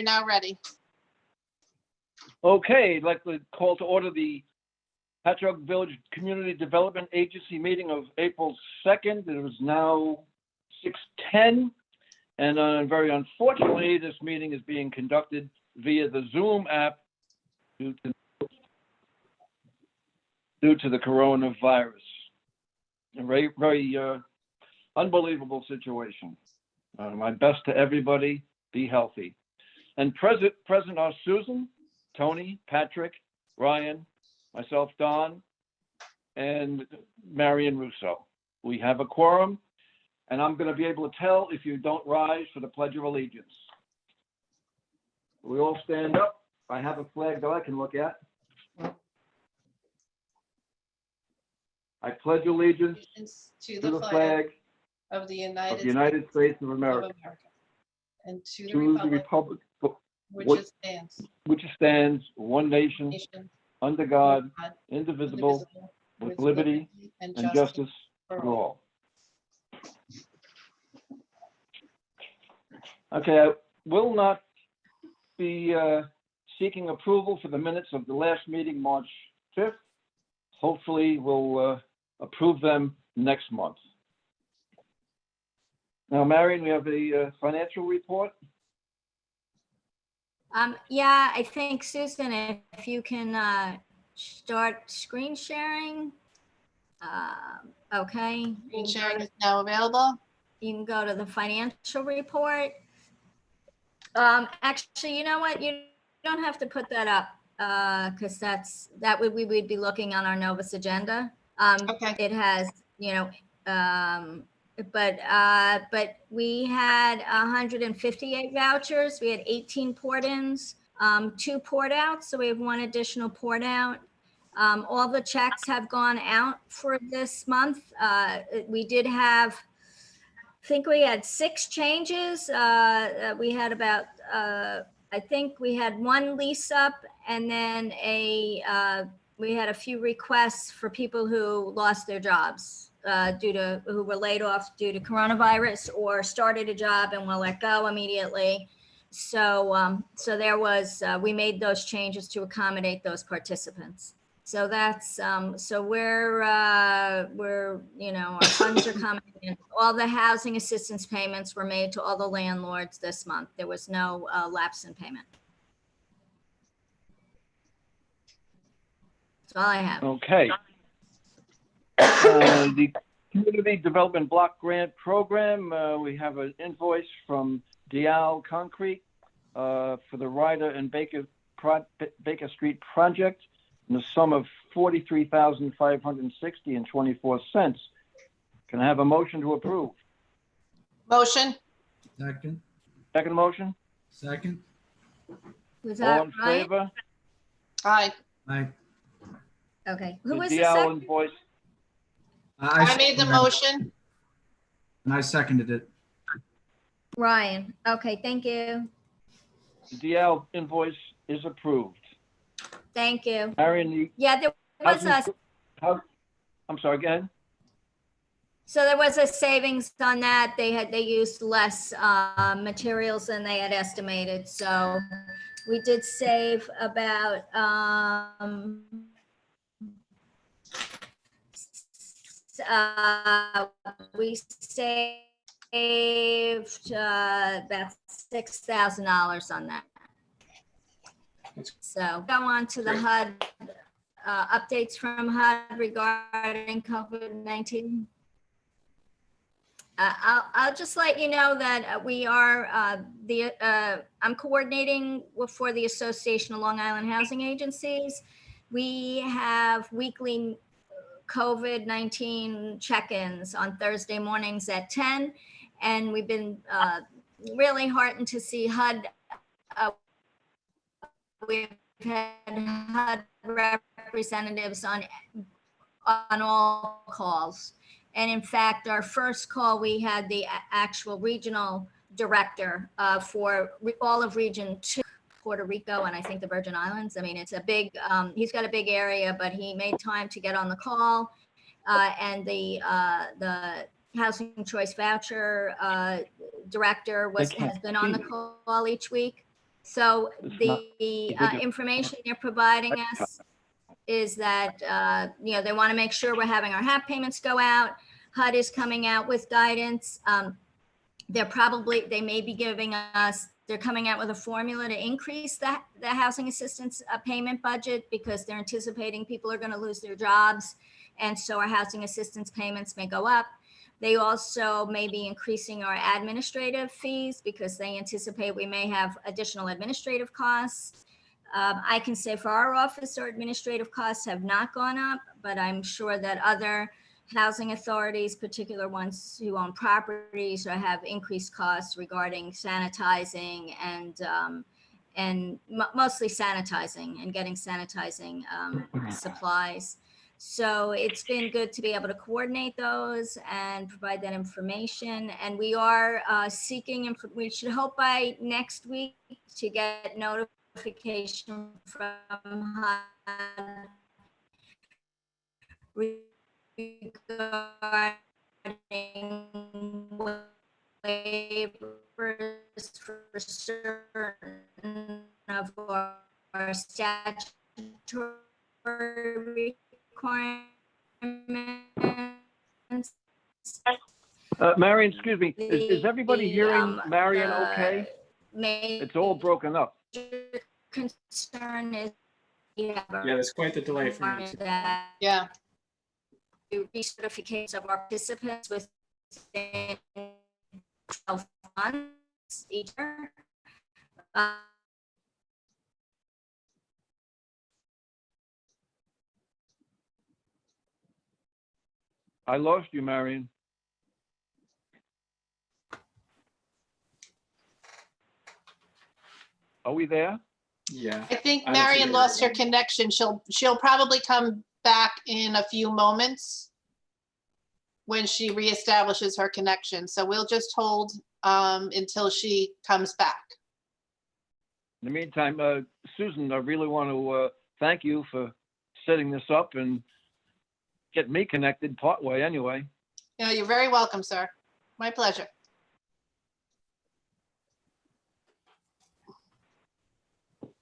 now ready. Okay, I'd like to call to order the Patchogue Village Community Development Agency meeting of April 2nd. It is now 6:10. And very unfortunately, this meeting is being conducted via the Zoom app due to the coronavirus. A very unbelievable situation. My best to everybody. Be healthy. And present are Susan, Tony, Patrick, Ryan, myself, Don, and Marion Russo. We have a quorum, and I'm going to be able to tell if you don't rise for the Pledge of Allegiance. We all stand up. I have a flag that I can look at. I pledge allegiance to to the flag of the United States of America, and to the to the republic republic which which stands one nation, under God, indivisible, with liberty and justice for all. Okay, I will not be seeking approval for the minutes of the last meeting, March 5th. Hopefully, we'll approve them next month. Now, Marion, we have a financial report. Yeah, I think, Susan, if you can start screen sharing. Okay. Screen sharing is now available. You can go to the financial report. Actually, you know what? You don't have to put that up because we would be looking on our Novus agenda. Okay. It has, but we had 158 vouchers. We had 18 port-ins, 2 port-outs. So we have 1 additional port-out. All the checks have gone out for this month. We did have, I think we had 6 changes. We had about, I think we had 1 lease up, and then we had a few requests for people who lost their jobs who were laid off due to coronavirus or started a job and were let go immediately. So there was, we made those changes to accommodate those participants. So that's, so we're, our funds are coming in. All the housing assistance payments were made to all the landlords this month. There was no lapse in payment. That's all I have. Okay. The Community Development Block Grant Program, we have an invoice from Dial Concrete for the Ryder and Baker Street project in the sum of $43,560.24. Can I have a motion to approve? Motion. Second. Second motion? Second. Was that All in right? favor? Aye. Aye. Okay. Who The was the DL second? invoice. I made the motion. And I seconded it. Ryan. Okay, thank you. The DL invoice is approved. Thank you. Marion, Yeah, there was I'm sorry, again? so there was a savings on that. They used less materials than they had estimated. So we did save about we saved about $6,000 on that. So go on to the HUD updates from HUD regarding COVID-19. I'll just let you know that we are I'm coordinating for the Association of Long Island Housing Agencies. We have weekly COVID-19 check-ins on Thursday mornings at 10, and we've been really heartened to see HUD. We've had HUD representatives on all calls. And in fact, our first call, we had the actual regional director for all of Region 2, Puerto Rico, and I think the Virgin Islands. I mean, it's a big, he's got a big area, but he made time to get on the call. And the Housing Choice Voucher director has been on the call each week. So It's the not big- information you're providing us is that, they want to make sure we're having our HAP payments go out. HUD is coming out with guidance. They may be giving us, they're coming out with a formula to increase the housing assistance payment budget because they're anticipating people are going to lose their jobs. And so our housing assistance payments may go up. They also may be increasing our administrative fees because they anticipate we may have additional administrative costs. I can say for our office, our administrative costs have not gone up, but I'm sure that other housing authorities, particular ones who own properties, or have increased costs regarding sanitizing and mostly sanitizing and getting sanitizing supplies. So it's been good to be able to coordinate those and provide that information. And we are seeking, we should hope by next week to get notification from HUD regarding waivers for certain of our statutory requirements. Marion, excuse me, is everybody hearing Marion okay? It's all broken up. Concern is Yeah, there's quite the delay from you. that Yeah. recertificates of our participants within 12 months each year. I lost you, Marion. Are we there? Yeah. I think I don't see Marion it. lost her connection. She'll probably come back in a few moments when she reestablishes her connection. So we'll just hold until she comes back. In the meantime, Susan, I really want to thank you for setting this up and getting me connected partway anyway. You're very welcome, sir. My pleasure.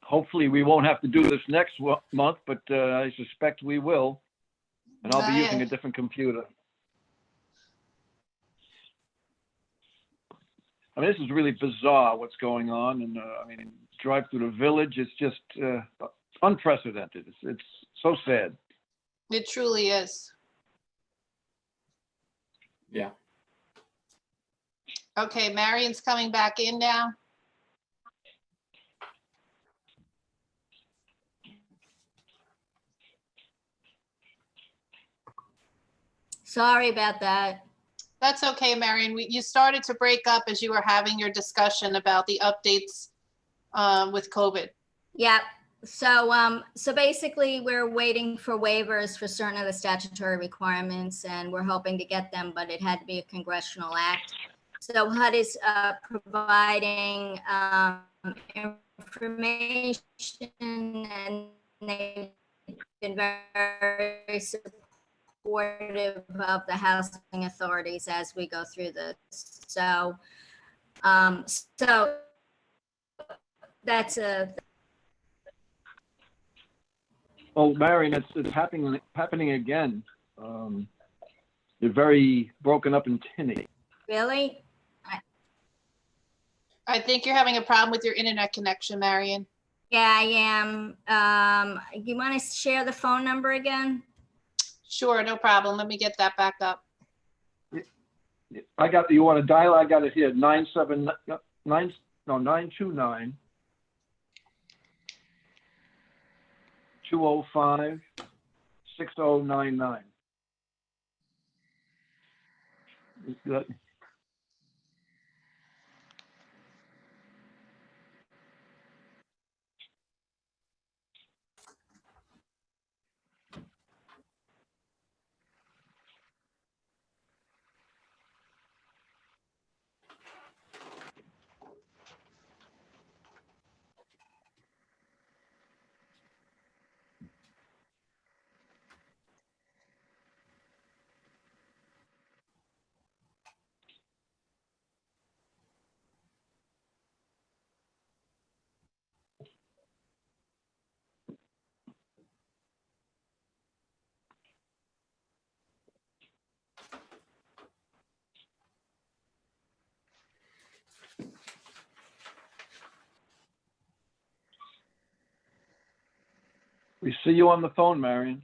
Hopefully, we won't have to do this next month, but I suspect we will. And I'll be using a different computer. I mean, this is really bizarre what's going on. And drive through the village, it's just unprecedented. It's so sad. It truly is. Yeah. Okay, Marion's coming back in now. Sorry about that. That's okay, Marion. You started to break up as you were having your discussion about the updates with COVID. Yeah. So basically, we're waiting for waivers for certain of the statutory requirements, and we're hoping to get them, but it had to be a congressional act. So HUD is providing information, and they've been very supportive of the housing authorities as we go through this. So that's a. Oh, Marion, it's happening again. You're very broken up and tinny. Really? I think you're having a problem with your internet connection, Marion. Yeah, I am. You want to share the phone number again? Sure, no problem. Let me get that back up. I got, you want to dial? I got it here, 929 205 6099. We see you on the phone, Marion.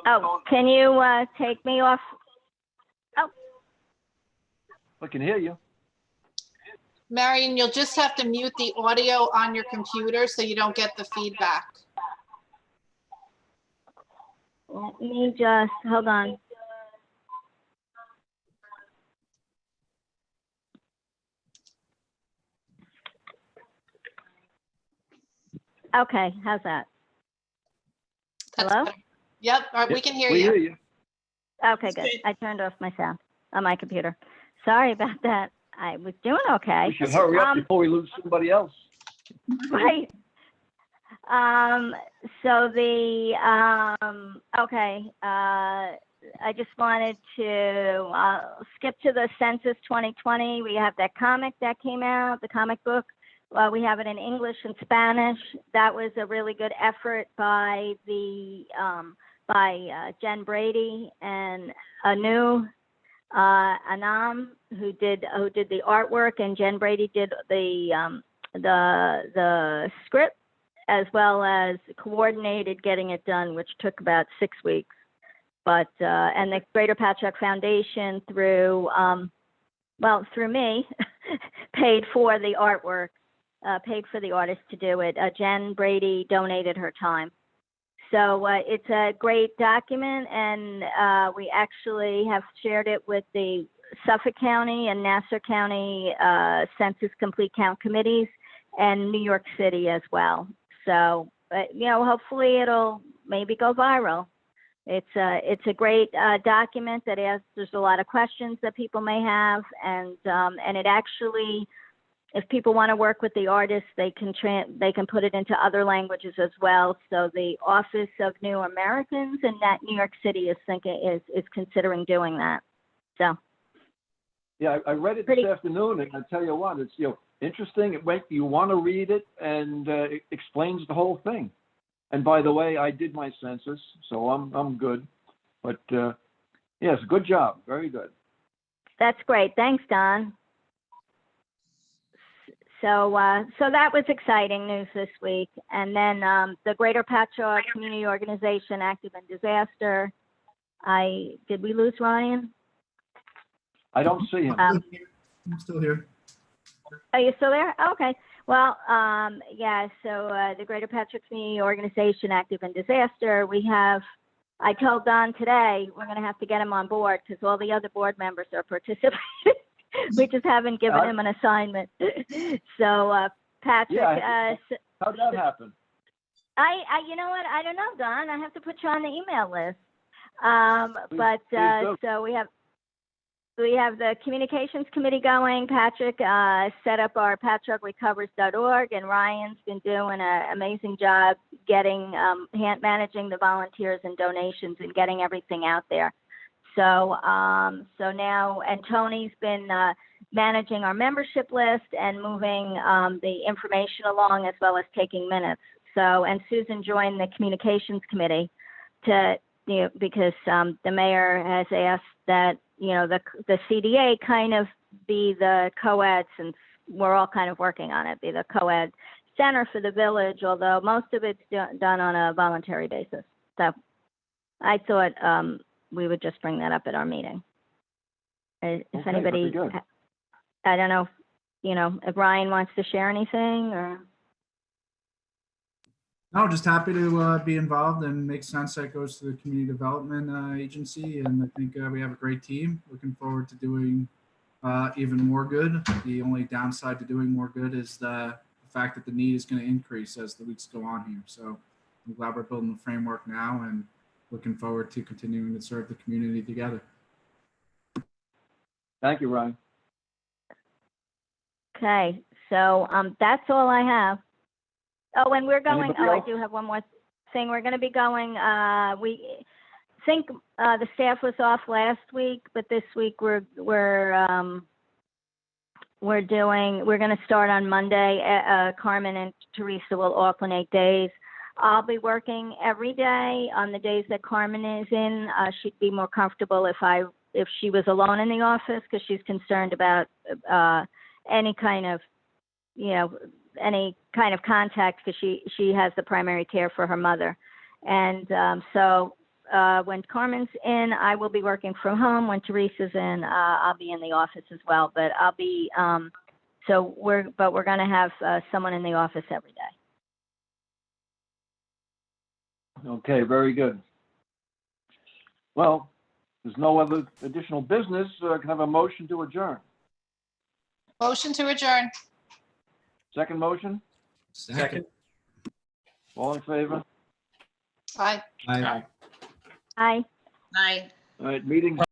Oh, can you take me off? I can hear you. Marion, you'll just have to mute the audio on your computer so you don't get the feedback. Let me just, hold on. Okay, how's that? That's Hello? better. Yep, all right, we can hear We you. hear you. Okay, good. I turned off my sound on my computer. Sorry about that. I was doing okay. We should hurry up before we lose somebody else. Right. So okay, I just wanted to skip to the Census 2020. We have that comic that came out, the comic book. We have it in English and Spanish. That was a really good effort by Jen Brady and Anu Anam, who did the artwork, and Jen Brady did the script, as well as coordinated getting it done, which took about 6 weeks. But and the Greater Patchogue Foundation through me paid for the artwork, paid for the artist to do it. Jen Brady donated her time. So it's a great document, and we actually have shared it with the Suffolk County and Nassau County Census Complete Count committees, and New York City as well. So, hopefully it'll maybe go viral. It's a great document that answers a lot of questions that people may have, and it actually, if people want to work with the artists, they can put it into other languages as well. So the Office of New Americans in that New York City is considering doing that. So. Yeah, I read it this afternoon, and I tell you what, it's interesting. You want to read it, and it explains the whole thing. And by the way, I did my census, so I'm good. But yes, good job, very good. That's great. Thanks, Don. So that was exciting news this week. And then the Greater Patchogue Community Organization Active in Disaster. Did we lose Ryan? I don't see him. I'm still here. Are you still there? Okay. Well, yeah, so the Greater Patchogue Community Organization Active in Disaster, I told Don today, we're going to have to get him on board because all the other board members are participating. We just haven't given him an assignment. So, Patrick. Yeah, how'd that happen? You know what? I don't know, Don. I have to put you on the email list. Please So we have the communications committee going. Patrick set up our patchoguerecovers.org, and Ryan's been doing an amazing job managing the volunteers and donations and getting everything out there. So now, and Tony's been managing our membership list and moving the information along, as well as taking minutes. So, and Susan joined the communications committee because the mayor has asked that the CDA kind of be the co-ed, since we're all kind of working on it, be the co-ed center for the village, although most of it's done on a voluntary basis. So I thought we would just bring that up at our meeting. If anybody, I don't know, if Ryan wants to share anything or. No, just happy to be involved, and makes sense that goes to the community development agency. And I think we have a great team. Looking forward to doing even more good. The only downside to doing more good is the fact that the need is going to increase as the weeks go on here. So I'm glad we're building the framework now, and looking forward to continuing to serve the community together. Thank you, Ryan. Okay, so that's all I have. Oh, and we're going, I do have one more thing. We're going to be going, we think the staff was off last week, but this week we're going to start on Monday. Carmen and Teresa will alternate days. I'll be working every day on the days that Carmen is in. She'd be more comfortable if she was alone in the office, because she's concerned about any kind of, any kind of contact because she has the primary care for her mother. And so when Carmen's in, I will be working from home. When Teresa's in, I'll be in the office as well. But I'll be we're going to have someone in the office every day. Okay, very good. Well, there's no other additional business. Can I have a motion to adjourn? Motion to adjourn. Second motion? Second. All in favor? Aye. Aye. Aye. Aye. All right, meeting